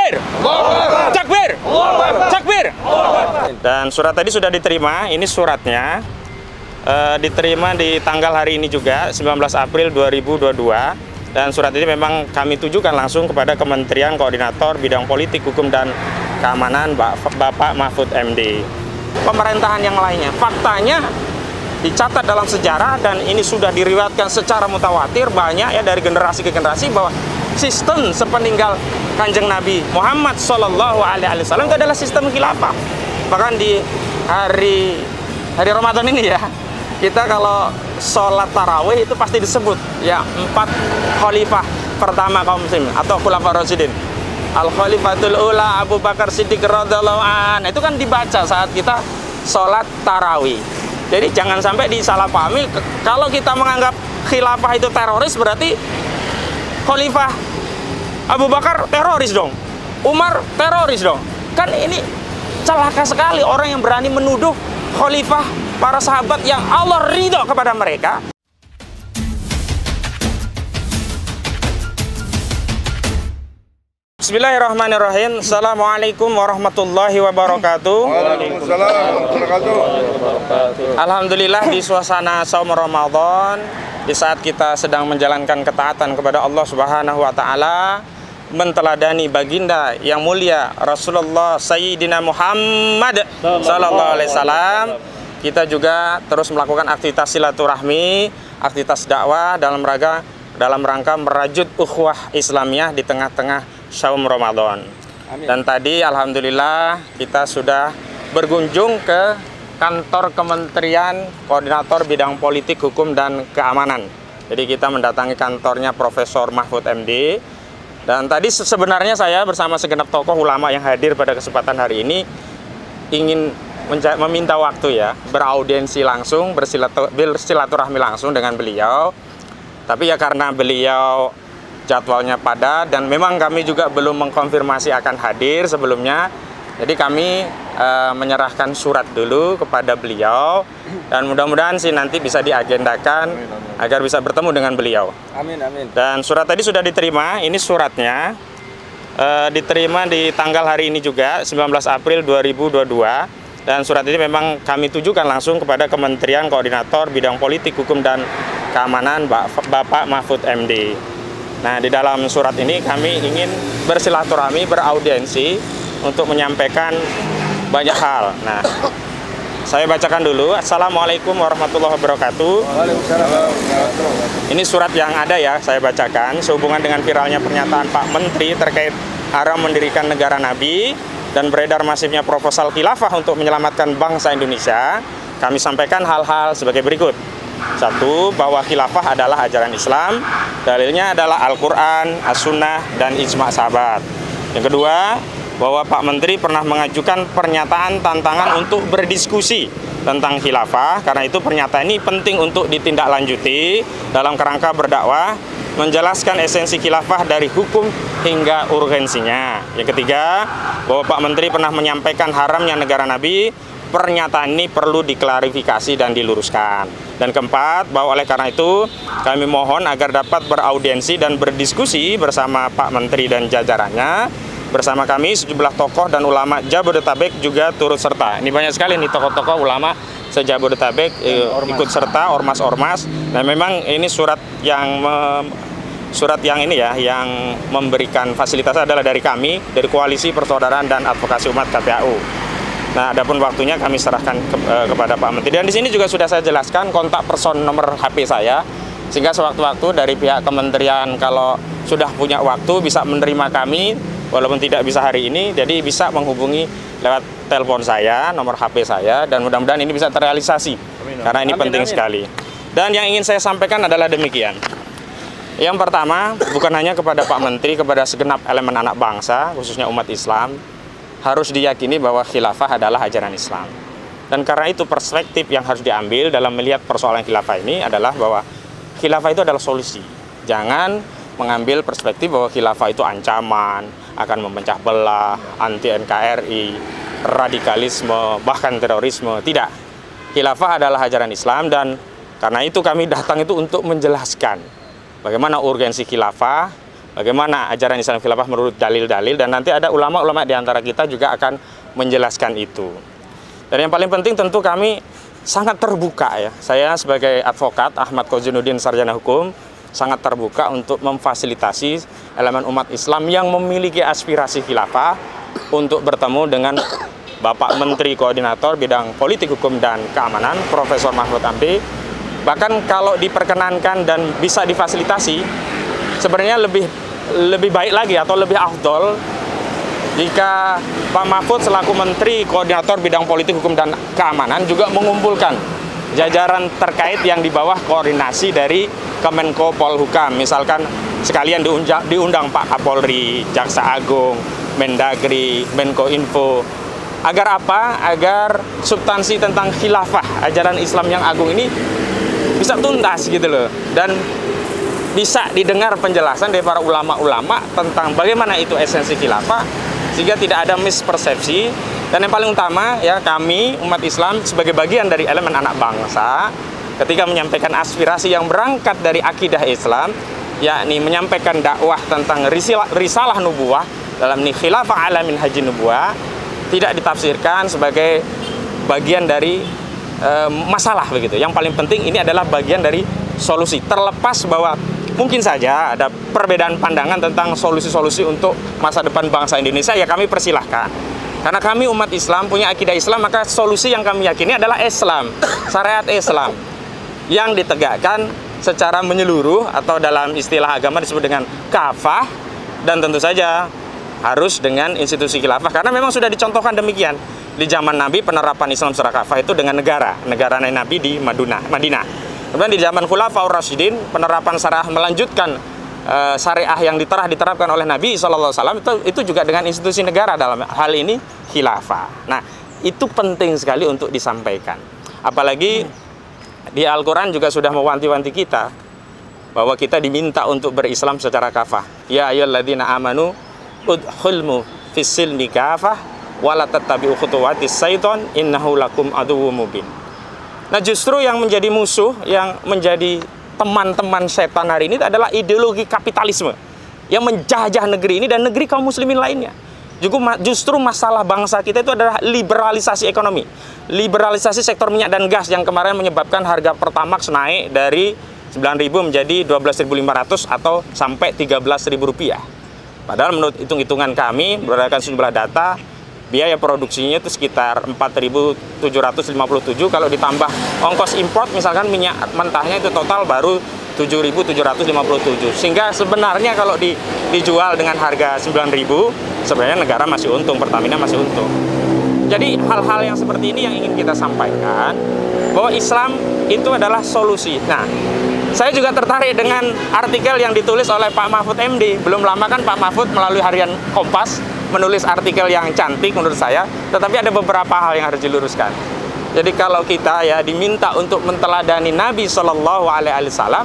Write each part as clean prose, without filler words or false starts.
Takbir! Takbir! Takbir! Dan surat tadi sudah diterima, ini suratnya. Diterima di tanggal hari ini juga, 19 April 2022. Dan surat ini memang kami tujukan langsung kepada Kementerian Koordinator Bidang Politik, Hukum, dan Keamanan Bapak Mahfud MD. Pemerintahan yang lainnya, faktanya dicatat dalam sejarah dan ini sudah diriwayatkan secara mutawatir banyak ya dari generasi ke generasi bahwa sistem sepeninggal Kanjeng Nabi Muhammad SAW itu adalah sistem khilafah. Bahkan di hari Ramadan ini ya, kita kalau sholat tarawih itu pasti disebut ya 4 khalifah pertama kaum muslimin atau khulafaur rasyidin. Al khalifatul ula Abu Bakar Siddiq radhiyallahu anhu, itu kan dibaca saat kita sholat tarawih. Jadi jangan sampai disalahpahami, kalau kita menganggap khilafah itu teroris berarti khalifah Abu Bakar teroris dong, Umar teroris dong. Kan ini celaka sekali orang yang berani menuduh khalifah para sahabat yang Allah ridho kepada mereka. Bismillahirrahmanirrahim. Assalamualaikum warahmatullahi wabarakatuh. Waalaikumsalam warahmatullahi wabarakatuh. Alhamdulillah, di suasana saum Ramadan, di saat kita sedang menjalankan ketaatan kepada Allah Subhanahu wa taala, menteladani baginda yang mulia Rasulullah Sayyidina Muhammad sallallahu alaihi wasallam, kita juga terus melakukan aktivitas silaturahmi, aktivitas dakwah dalam rangka merajut ukhuwah Islamiyah di tengah-tengah saum Ramadan. Amin. Dan tadi alhamdulillah kita sudah berkunjung ke kantor Kementerian Koordinator Bidang Politik, Hukum, dan Keamanan. Jadi kita mendatangi kantornya Profesor Mahfud MD. Dan tadi sebenarnya saya bersama segenap tokoh ulama yang hadir pada kesempatan hari ini ingin meminta waktu ya, beraudiensi langsung, bersilaturahmi langsung dengan beliau. Tapi ya karena beliau jadwalnya padat dan memang kami juga belum mengkonfirmasi akan hadir sebelumnya, jadi kami menyerahkan surat dulu kepada beliau dan mudah-mudahan sih nanti bisa diagendakan agar bisa bertemu dengan beliau. Amin, amin. Dan surat tadi sudah diterima, ini suratnya diterima di tanggal hari ini juga, 19 April 2022. Dan surat ini memang kami tujukan langsung kepada Kementerian Koordinator Bidang Politik, Hukum, dan Keamanan Bapak Mahfud MD. Nah, di dalam surat ini kami ingin bersilaturahmi, beraudiensi untuk menyampaikan banyak hal. Nah, saya bacakan dulu. Assalamualaikum warahmatullahi wabarakatuh. Waalaikumsalam. Ini surat yang ada ya, saya bacakan. Sehubungan dengan viralnya pernyataan Pak Menteri terkait haram mendirikan negara Nabi dan beredar masifnya proposal khilafah untuk menyelamatkan bangsa Indonesia, kami sampaikan hal-hal sebagai berikut. 1. Bahwa khilafah adalah ajaran Islam. Dalilnya adalah Al-Quran, As-Sunnah, dan Ijma' sahabat. Yang kedua, bahwa Pak Menteri pernah mengajukan pernyataan tantangan untuk berdiskusi tentang khilafah. Karena itu pernyataan ini penting untuk ditindaklanjuti dalam kerangka berdakwah, menjelaskan esensi khilafah dari hukum hingga urgensinya. Yang ketiga, bahwa Pak Menteri pernah menyampaikan haramnya negara Nabi. Pernyataan ini perlu diklarifikasi dan diluruskan. Dan keempat, bahwa oleh karena itu kami mohon agar dapat beraudiensi dan berdiskusi bersama Pak Menteri dan jajarannya. Bersama kami sejumlah tokoh dan ulama Jabodetabek juga turut serta. Ini banyak sekali nih tokoh-tokoh ulama se-Jabodetabek ikut serta, ormas-ormas. Dan memang ini surat yang ini ya, yang memberikan fasilitas adalah dari kami, dari Koalisi Persaudaraan dan Advokasi Umat KPAU. Nah, adapun waktunya kami serahkan kepada Pak Menteri. Dan di sini juga sudah saya jelaskan kontak person nomor HP saya, sehingga sewaktu-waktu dari pihak kementerian kalau sudah punya waktu bisa menerima kami, walaupun tidak bisa hari ini, jadi bisa menghubungi lewat telepon saya, nomor HP saya, dan mudah-mudahan ini bisa terrealisasi. Amin. Karena ini penting sekali. Dan yang ingin saya sampaikan adalah demikian. Yang pertama, bukan hanya kepada Pak Menteri, kepada segenap elemen anak bangsa, khususnya umat Islam, harus diyakini bahwa khilafah adalah ajaran Islam. Dan karena itu perspektif yang harus diambil dalam melihat persoalan khilafah ini adalah bahwa khilafah itu adalah solusi. Jangan mengambil perspektif bahwa khilafah itu ancaman, akan memecah belah, anti NKRI, radikalisme, bahkan terorisme. Tidak. Khilafah adalah ajaran Islam dan karena itu kami datang itu untuk menjelaskan bagaimana urgensi khilafah, bagaimana ajaran Islam khilafah menurut dalil-dalil, dan nanti ada ulama-ulama di antara kita juga akan menjelaskan itu. Dan yang paling penting tentu kami sangat terbuka ya. Saya sebagai advokat Ahmad Kozinuddin sarjana hukum sangat terbuka untuk memfasilitasi elemen umat Islam yang memiliki aspirasi khilafah untuk bertemu dengan Bapak Menteri Koordinator Bidang Politik Hukum dan Keamanan Profesor Mahfud MD. Bahkan kalau diperkenankan dan bisa difasilitasi, sebenarnya lebih baik lagi atau lebih afdol jika Pak Mahfud selaku Menteri Koordinator Bidang Politik Hukum dan Keamanan juga mengumpulkan jajaran terkait yang di bawah koordinasi dari Kemenko Polhukam. Misalkan sekalian diundang Pak Kapolri, Jaksa Agung, Mendagri, Menko Info. Agar apa? Agar substansi tentang khilafah, ajaran Islam yang agung ini bisa tuntas gitu loh. Dan bisa didengar penjelasan dari para ulama-ulama tentang bagaimana itu esensi khilafah, sehingga tidak ada mispersepsi. Dan yang paling utama ya, kami umat Islam sebagai bagian dari elemen anak bangsa, ketika menyampaikan aspirasi yang berangkat dari akidah Islam, yakni menyampaikan dakwah tentang risalah nubuwah dalam khilafah ala minhajin nubuwah, tidak ditafsirkan sebagai bagian dari masalah begitu. Yang paling penting ini adalah bagian dari solusi, terlepas bahwa mungkin saja ada perbedaan pandangan tentang solusi-solusi untuk masa depan bangsa Indonesia, ya kami persilahkan. Karena kami umat Islam punya akidah Islam, maka solusi yang kami yakini adalah Islam, syariat Islam yang ditegakkan secara menyeluruh atau dalam istilah agama disebut dengan kafah, dan tentu saja harus dengan institusi khilafah, karena memang sudah dicontohkan demikian di zaman Nabi. Penerapan Islam secara kafah itu dengan negara Nabi di Madinah. Kemudian di zaman Khulafaur Rasyidin, penerapan syariah melanjutkan syariah yang diterapkan oleh Nabi SAW itu juga dengan institusi negara, dalam hal ini khilafah. Nah, itu penting sekali untuk disampaikan. Apalagi di Al-Quran juga sudah mewanti-wanti kita bahwa kita diminta untuk berislam secara kafah. Ya ayyuhalladzina amanu udkhulmu fis-silmi kafah wala tattabi'u khutuwatis syaiton innahu lakum aduwwum mubin. Nah, justru yang menjadi musuh, yang menjadi teman-teman setan hari ini adalah ideologi kapitalisme yang menjajah negeri ini dan negeri kaum muslimin lainnya. Justru masalah bangsa kita itu adalah liberalisasi ekonomi, liberalisasi sektor minyak dan gas yang kemarin menyebabkan harga Pertamax naik dari 9.000 menjadi 12.500 atau sampai 13.000 rupiah. Padahal menurut hitung-hitungan kami, berdasarkan sejumlah data, biaya produksinya itu sekitar 4.757, kalau ditambah ongkos import misalkan minyak mentahnya itu total baru 7.757. Sehingga sebenarnya kalau dijual dengan harga 9.000, sebenarnya negara masih untung, Pertamina masih untung. Jadi hal-hal yang seperti ini yang ingin kita sampaikan, bahwa Islam itu adalah solusi. Nah, saya juga tertarik dengan artikel yang ditulis oleh Pak Mahfud MD. Belum lama kan Pak Mahfud melalui harian Kompas menulis artikel yang cantik menurut saya, tetapi ada beberapa hal yang harus diluruskan. Jadi kalau kita ya diminta untuk menteladani Nabi SAW,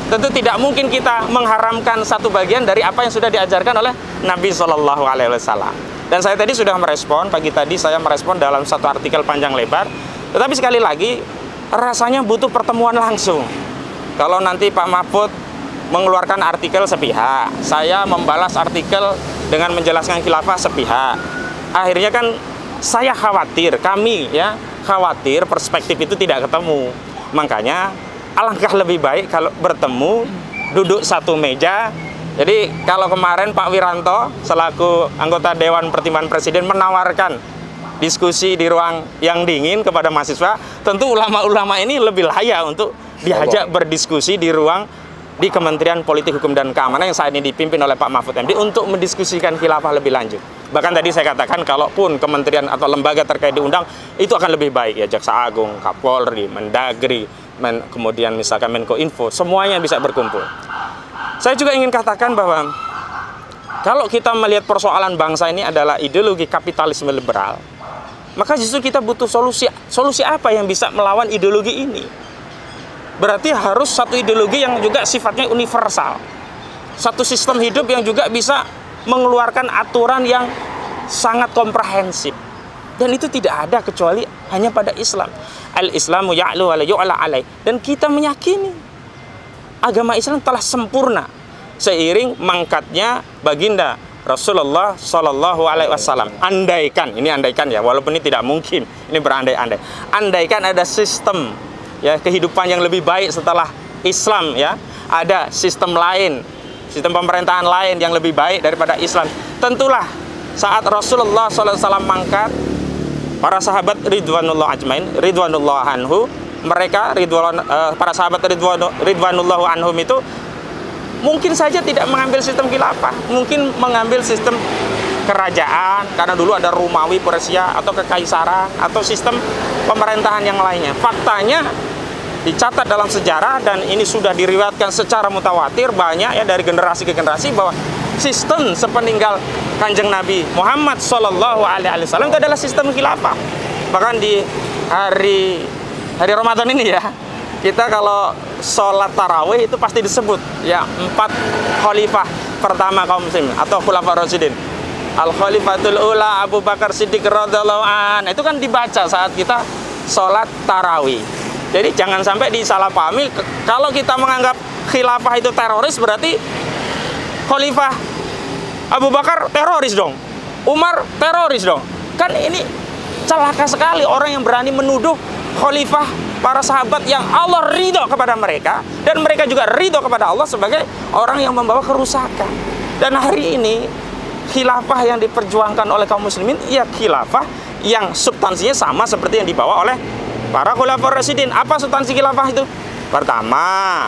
tentu tidak mungkin kita mengharamkan satu bagian dari apa yang sudah diajarkan oleh Nabi SAW. Dan saya tadi sudah merespon, pagi tadi saya merespon dalam satu artikel panjang lebar. Tetapi sekali lagi, rasanya butuh pertemuan langsung. Kalau nanti Pak Mahfud mengeluarkan artikel sepihak, saya membalas artikel dengan menjelaskan khilafah sepihak, akhirnya kan saya khawatir, kami ya khawatir perspektif itu tidak ketemu. Makanya alangkah lebih baik kalau bertemu, duduk satu meja. Jadi kalau kemarin Pak Wiranto selaku anggota Dewan Pertimbangan Presiden menawarkan diskusi di ruang yang dingin kepada mahasiswa, tentu ulama-ulama ini lebih layak untuk diajak berdiskusi di ruang di Kementerian Politik Hukum dan Keamanan yang saat ini dipimpin oleh Pak Mahfud MD untuk mendiskusikan khilafah lebih lanjut. Bahkan tadi saya katakan, kalaupun kementerian atau lembaga terkait diundang, itu akan lebih baik ya, Jaksa Agung, Kapolri, Mendagri, kemudian misalkan Menko Info, semuanya bisa berkumpul. Saya juga ingin katakan bahwa kalau kita melihat persoalan bangsa ini adalah ideologi kapitalisme liberal, maka justru kita butuh solusi apa yang bisa melawan ideologi ini. Berarti harus satu ideologi yang juga sifatnya universal, satu sistem hidup yang juga bisa mengeluarkan aturan yang sangat komprehensif. Dan itu tidak ada kecuali hanya pada Islam. Al-Islamu ya'lu wa la yu'la alaih. Dan kita meyakini agama Islam telah sempurna seiring mangkatnya baginda Rasulullah Shallallahu Alaihi Wasallam. Andaikan, ini andaikan ya, walaupun ini tidak mungkin, ini berandai-andai. Andaikan ada sistem ya kehidupan yang lebih baik setelah Islam ya, ada sistem lain, sistem pemerintahan lain yang lebih baik daripada Islam. Tentulah saat Rasulullah Shallallahu Alaihi Wasallam mangkat, para sahabat ridwanullah ajmain, ridwanullah anhu, mereka para sahabat ridwanullah anhum itu mungkin saja tidak mengambil sistem khilafah, mungkin mengambil sistem kerajaan, karena dulu ada Romawi, Persia, atau kekaisaran, atau sistem pemerintahan yang lainnya. Faktanya dicatat dalam sejarah, dan ini sudah diriwayatkan secara mutawatir banyak ya dari generasi ke generasi, bahwa sistem sepeninggal Kanjeng Nabi Muhammad Shallallahu Alaihi Wasallam itu adalah sistem khilafah. Bahkan di hari Ramadan ini ya, kita kalau sholat tarawih itu pasti disebut ya 4 khalifah pertama kaum muslimin atau khulafaur rasyidin. Al khalifatul ula Abu Bakar Siddiq radhiyallahu an, itu kan dibaca saat kita sholat tarawih. Jadi jangan sampai disalahpahami, kalau kita menganggap khilafah itu teroris, berarti khalifah Abu Bakar teroris dong, Umar teroris dong. Kan ini celaka sekali orang yang berani menuduh khalifah para sahabat yang Allah ridho kepada mereka, dan mereka juga ridho kepada Allah sebagai orang yang membawa kerusakan. Dan hari ini khilafah yang diperjuangkan oleh kaum muslimin, ya khilafah yang substansinya sama seperti yang dibawa oleh para khulafaur rasyidin. Apa substansi khilafah itu? Pertama,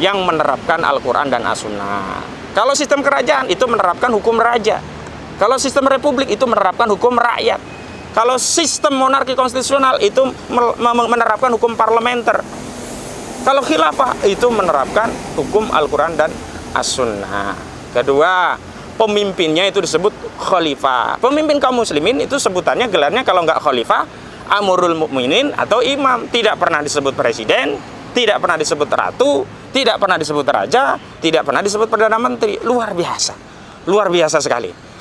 yang menerapkan Al-Quran dan As-Sunnah. Kalau sistem kerajaan itu menerapkan hukum raja. Kalau sistem republik itu menerapkan hukum rakyat. Kalau sistem monarki konstitusional itu menerapkan hukum parlementer. Kalau khilafah itu menerapkan hukum Al-Quran dan As-Sunnah. Kedua, pemimpinnya itu disebut khalifah. Pemimpin kaum muslimin itu sebutannya, gelarnya kalau nggak khalifah, amurul mukminin atau imam. Tidak pernah disebut presiden, tidak pernah disebut ratu, tidak pernah disebut raja, tidak pernah disebut perdana menteri. Luar biasa sekali.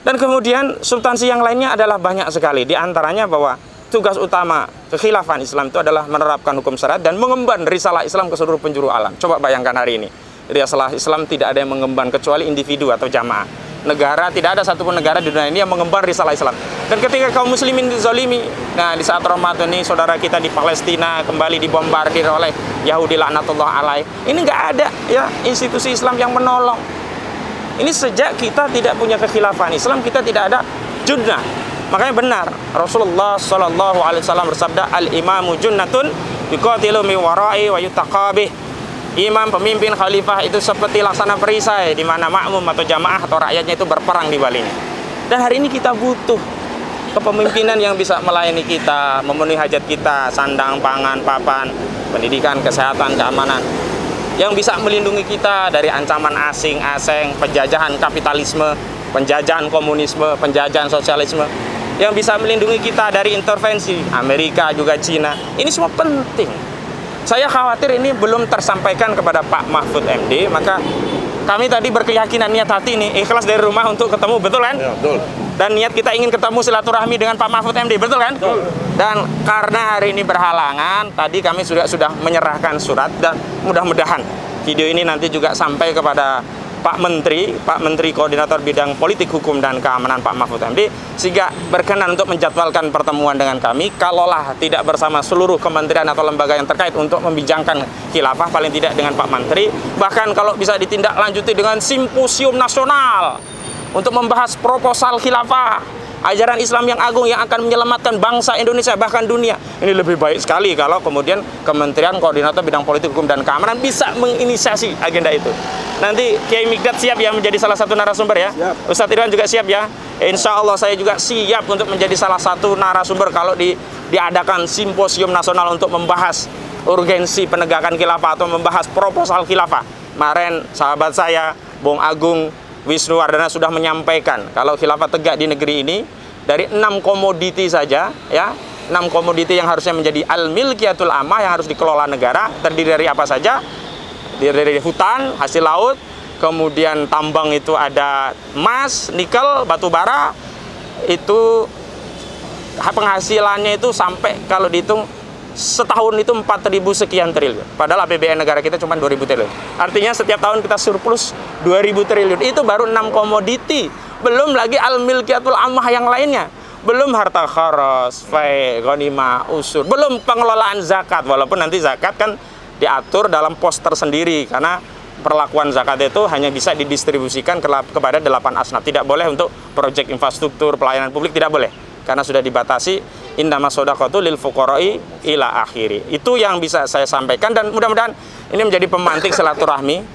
Dan kemudian substansi yang lainnya adalah banyak sekali. Di antaranya bahwa tugas utama kekhilafan Islam itu adalah menerapkan hukum syariat dan mengemban risalah Islam ke seluruh penjuru alam. Coba bayangkan hari ini, risalah Islam tidak ada yang mengemban kecuali individu atau jamaah. Negara, tidak ada satupun negara di dunia ini yang mengemban risalah Islam. Dan ketika kaum muslimin dizalimi, nah di saat Ramadan ini saudara kita di Palestina kembali dibombardir oleh Yahudi laknatullah alaih, ini nggak ada ya institusi Islam yang menolong. Ini sejak kita tidak punya kekhilafan Islam, kita tidak ada junnah. Makanya benar Rasulullah Shallallahu Alaihi Wasallam bersabda, al imamu junnatun yuqatilu min wara'i wa yutaqabih. Imam, pemimpin, khalifah itu seperti laksana perisai, di mana makmum atau jamaah atau rakyatnya itu berperang di balinya. Dan hari ini kita butuh kepemimpinan yang bisa melayani kita, memenuhi hajat kita, sandang, pangan, papan, pendidikan, kesehatan, keamanan, yang bisa melindungi kita dari ancaman asing, penjajahan kapitalisme, penjajahan komunisme, penjajahan sosialisme, yang bisa melindungi kita dari intervensi Amerika juga Cina. Ini semua penting. Saya khawatir ini belum tersampaikan kepada Pak Mahfud MD, maka kami tadi berkeyakinan niat hati ini ikhlas dari rumah untuk ketemu, betul kan? Ya, betul. Dan niat kita ingin ketemu silaturahmi dengan Pak Mahfud MD, betul kan? Betul. Dan karena hari ini berhalangan, tadi kami sudah menyerahkan surat, dan mudah-mudahan video ini nanti juga sampai kepada Pak Menteri Koordinator Bidang Politik Hukum dan Keamanan Pak Mahfud MD, sehingga berkenan untuk menjadwalkan pertemuan dengan kami, kalaulah tidak bersama seluruh kementerian atau lembaga yang terkait untuk membincangkan khilafah, paling tidak dengan Pak Menteri, bahkan kalau bisa ditindaklanjuti dengan simposium nasional untuk membahas proposal khilafah, ajaran Islam yang agung yang akan menyelamatkan bangsa Indonesia bahkan dunia. Ini lebih baik sekali kalau kemudian Kementerian Koordinator Bidang Politik Hukum dan Keamanan bisa menginisiasi agenda itu. Nanti Kiai Mikdad siap ya menjadi salah satu narasumber ya. Siap. Ustadz Irwan juga siap ya. Insya Allah saya juga siap untuk menjadi salah satu narasumber kalau diadakan simposium nasional untuk membahas urgensi penegakan khilafah atau membahas proposal khilafah. Kemarin sahabat saya Bung Agung Wisnuwardana sudah menyampaikan kalau khilafah tegak di negeri ini dari 6 komoditi saja ya, 6 komoditi yang harusnya menjadi al-milkiyatul amah yang harus dikelola negara, terdiri dari apa saja? Dari hutan, hasil laut, kemudian tambang itu ada emas, nikel, batu bara, itu penghasilannya itu sampai kalau dihitung setahun itu 4.000 sekian triliun. Padahal APBN negara kita cuma 2.000 triliun. Artinya setiap tahun kita surplus 2.000 triliun. Itu baru 6 komoditi. Belum lagi al-milkiyatul ammah yang lainnya. Belum harta kharas, fai, ghanimah, usur. Belum pengelolaan zakat. Walaupun nanti zakat kan diatur dalam pos tersendiri. Karena perlakuan zakat itu hanya bisa didistribusikan kepada 8 asnaf. Tidak boleh untuk proyek infrastruktur, pelayanan publik, tidak boleh. Karena sudah dibatasi, innamas shadaqatu lil fuqara'i ila akhiri. Itu yang bisa saya sampaikan, dan mudah-mudahan ini menjadi pemantik silaturahmi.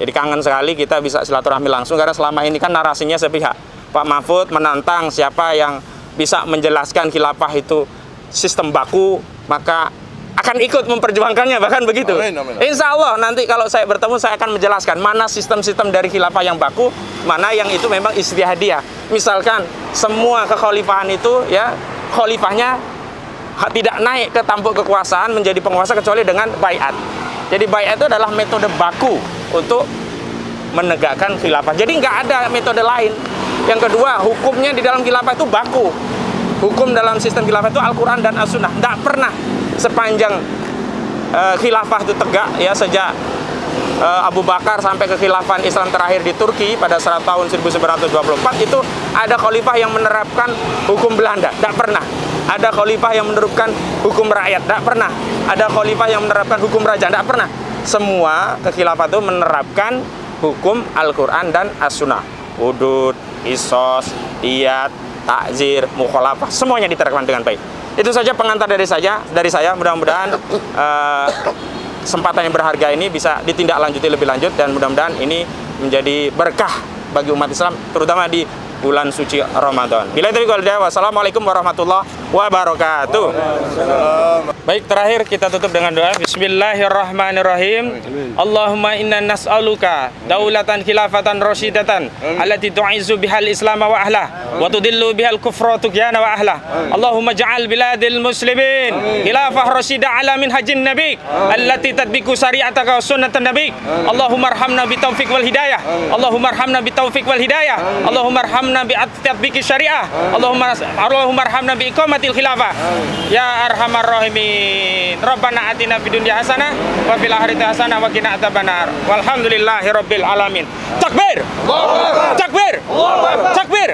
Jadi kangen sekali kita bisa silaturahmi langsung, karena selama ini kan narasinya sepihak. Pak Mahfud menantang siapa yang bisa menjelaskan khilafah itu sistem baku, maka akan ikut memperjuangkannya, bahkan begitu. Amin, amin. Insya Allah nanti kalau saya bertemu, saya akan menjelaskan mana sistem-sistem dari khilafah yang baku, mana yang itu memang istihadiyah. Misalkan semua kekhalifahan itu ya khalifahnya tidak naik ke tampuk kekuasaan menjadi penguasa kecuali dengan baiat. Jadi baiat itu adalah metode baku untuk menegakkan khilafah. Jadi nggak ada metode lain. Yang kedua, hukumnya di dalam khilafah itu baku. Hukum dalam sistem khilafah itu Al-Quran dan As-Sunnah. Nggak pernah sepanjang khilafah itu tegak ya, sejak Abu Bakar sampai ke khilafah Islam terakhir di Turki pada tahun 1924 itu ada khalifah yang menerapkan hukum Belanda, tidak pernah. Ada khalifah yang menerapkan hukum rakyat, tidak pernah. Ada khalifah yang menerapkan hukum raja, tidak pernah. Semua kekhilafah itu menerapkan hukum Al-Quran dan As-Sunnah. Hudud, Qisas, diyat, takzir, mukhalafah, semuanya diterapkan dengan baik. Itu saja pengantar dari saya. Mudah-mudahan kesempatan yang berharga ini bisa ditindaklanjuti lebih lanjut, dan mudah-mudahan ini menjadi berkah bagi umat Islam, terutama di bulan suci Ramadan. Bila itu wassalamualaikum warahmatullahi wabarakatuh. Baik, terakhir kita tutup dengan doa. Bismillahirrahmanirrahim. Allahumma inna nas'aluka daulatan khilafatan rasyidatan allati tu'izzu bihal islam wa ahlah wa tudillu bihal kufra tugyana wa ahlah. Allahumma ja'al biladil muslimin khilafah rasyidah ala minhajin nabik allati tadbiku syari'ataka wa sunnatan nabik. Allahumma arhamna bitaufiq wal hidayah. Allahumma arhamna bitaufiq wal hidayah. Allahumma arhamna bi'atbiqi syariah. Allahumma arhamna bi iqamatil khilafah. Ya arhamar rahimin. Rabbana atina fid dunya hasanah wa fil akhirati hasanah wa qina adzabannar. Walhamdulillahirabbil alamin. Takbir! Takbir! Takbir!